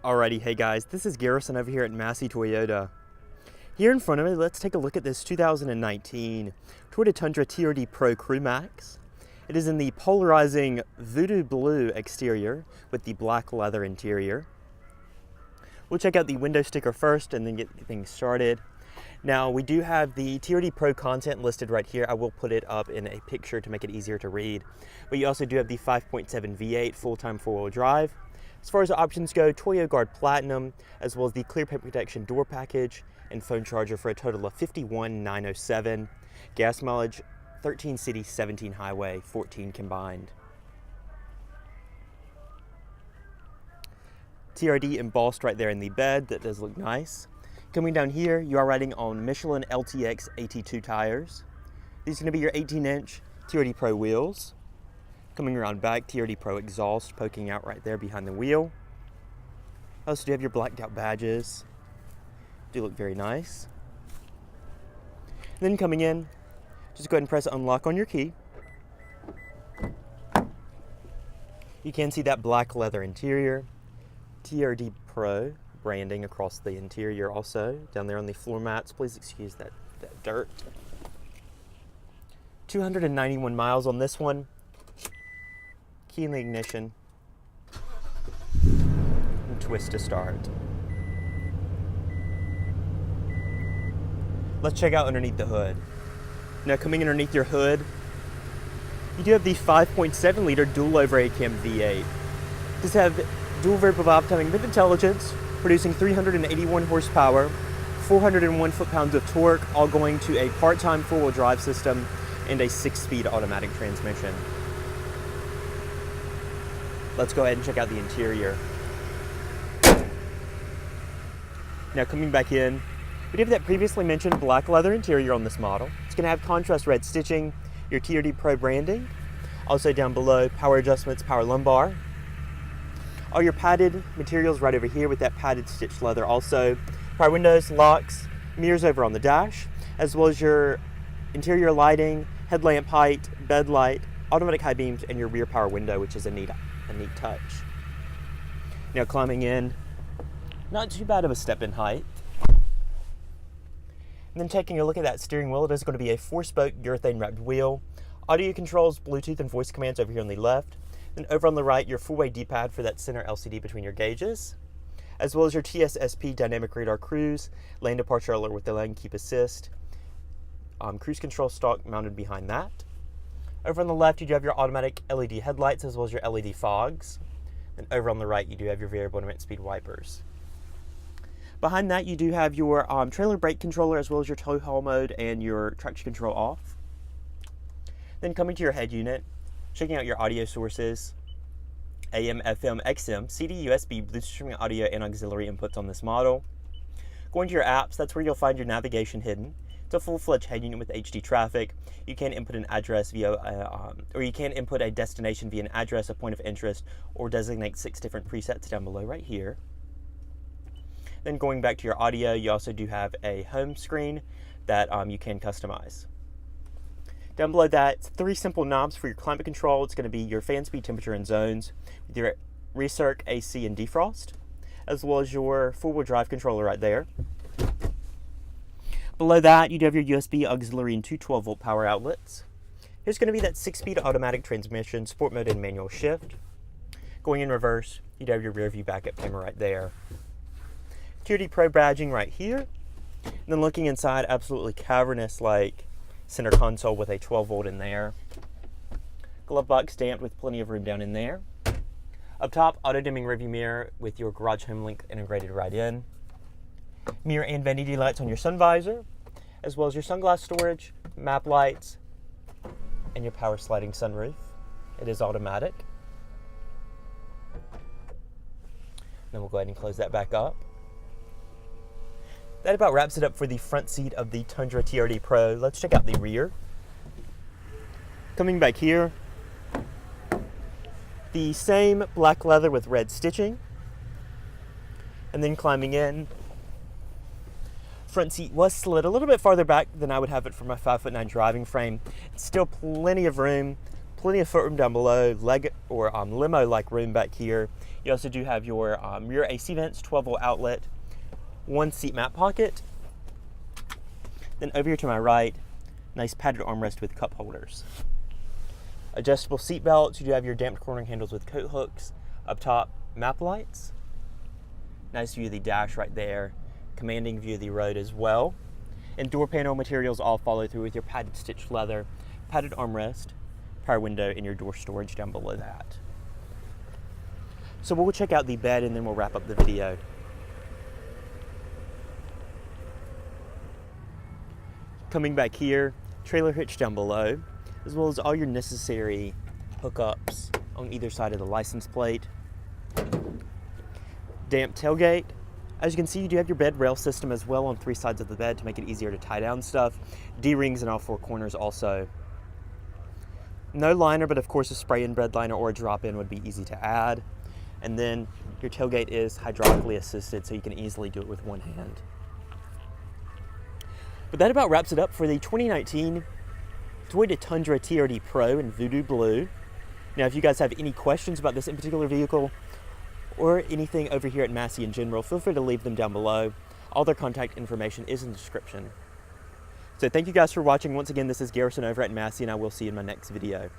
Alrighty, hey guys, this is Garrison over here at Massey Toyota. Here in front of me, let's take a look at this 2019 Toyota Tundra TRD Pro CrewMax. It is in the polarizing Voodoo blue exterior with the black leather interior. We'll check out the window sticker first and then get things started. Now, we do have the TRD Pro content listed right here. I will put it up in a picture to make it easier to read. But you also do have the 5.7 V8 full-time four-wheel drive. As far as the options go, Toyo Guard Platinum, as well as the Clear Paint Protection door package and phone charger for a total of $51,907. Gas mileage, 13 city, 17 highway, 14 combined. TRD embossed right there in the bed. That does look nice. Coming down here, you are riding on Michelin LTX AT2 tires. These are going to be your 18-inch TRD Pro wheels. Coming around back, TRD Pro exhaust poking out right there behind the wheel. Also do have your blacked out badges. Do look very nice. And then coming in, just go ahead and press unlock on your key. You can see that black leather interior. TRD Pro branding across the interior also. Down there on the floor mats, please excuse that dirt. 291 miles on this one. Key in the ignition, and twist to start. Let's check out underneath the hood. Now coming underneath your hood, you do have the 5.7 liter dual overhead cam V8. This have dual variable valve timing with intelligence, producing 381 horsepower, 401 foot-pounds of torque, all going to a part-time four-wheel drive system and a 6-speed automatic transmission. Let's go ahead and check out the interior. Now coming back in, we do have that previously mentioned black leather interior on this model. It's going to have contrast red stitching, your TRD Pro branding. Also down below, power adjustments, power lumbar. All your padded materials right over here with that padded stitched leather also. Power windows, locks, mirrors over on the dash, as well as your interior lighting, headlamp height, bed light, automatic high beams, and your rear power window, which is a neat touch. Now climbing in, not too bad of a step in height. And then taking a look at that steering wheel, it is going to be a 4-spoke urethane wrapped wheel. Audio controls, Bluetooth and voice commands over here on the left. Then over on the right, your 4-way D-pad for that center LCD between your gauges, as well as your TSSP dynamic radar cruise, lane departure alert with the lane keep assist, cruise control stalk mounted behind that. Over on the left, you do have your automatic LED headlights as well as your LED fogs. And over on the right, you do have your variable intermittent speed wipers. Behind that, you do have your trailer brake controller as well as your tow haul mode and your traction control off. Then coming to your head unit, checking out your audio sources, AM, FM, XM, CD, USB, Bluetooth streaming audio, and auxiliary inputs on this model. Going to your apps, that's where you'll find your navigation hidden. It's a full-fledged head unit with HD traffic. You can input an address via, or you can input a destination via an address, a point of interest, or designate 6 different presets down below right here. Then going back to your audio, you also do have a home screen that you can customize. Down below that, 3 simple knobs for your climate control. It's going to be your fan speed, temperature, and zones, with your recirc, AC, and defrost, as well as your four-wheel drive controller right there. Below that, you do have your USB auxiliary and 2 12-volt power outlets. Here's going to be that 6-speed automatic transmission, sport mode, and manual shift. Going in reverse, you do have your rear view backup camera right there. TRD Pro badging right here. And then looking inside, absolutely cavernous like center console with a 12-volt in there. Glove box damped with plenty of room down in there. Up top, auto-dimming rearview mirror with your garage home link integrated right in. Mirror and vanity lights on your sun visor, as well as your sunglass storage, map lights, and your power sliding sunroof. It is automatic. Then we'll go ahead and close that back up. That about wraps it up for the front seat of the Tundra TRD Pro. Let's check out the rear. Coming back here, the same black leather with red stitching. And then climbing in, front seat was slid a little bit farther back than I would have it for my 5'9" driving frame. It's still plenty of room, plenty of footroom down below, leg or limo-like room back here. You also do have your rear AC vents, 12-volt outlet, one seat mat pocket. Then over here to my right, nice padded armrest with cup holders. Adjustable seat belts. You do have your damped cornering handles with coat hooks. Up top, map lights. Nice view of the dash right there. Commanding view of the road as well. And door panel materials all follow through with your padded stitched leather, padded armrest, power window, and your door storage down below that. So we'll check out the bed and then we'll wrap up the video. Coming back here, trailer hitch down below, as well as all your necessary hookups on either side of the license plate. Damp tailgate. As you can see, you do have your bed rail system as well on 3 sides of the bed to make it easier to tie down stuff. D-rings in all 4 corners also. No liner, but of course a spray-in bed liner or a drop-in would be easy to add. And then your tailgate is hydraulically assisted, so you can easily do it with one hand. But that about wraps it up for the 2019 Toyota Tundra TRD Pro in Voodoo Blue. Now, if you guys have any questions about this in particular vehicle or anything over here at Massey in general, feel free to leave them down below. All their contact information is in the description. So thank you guys for watching. Once again, this is Garrison over at Massey, and I will see you in my next video.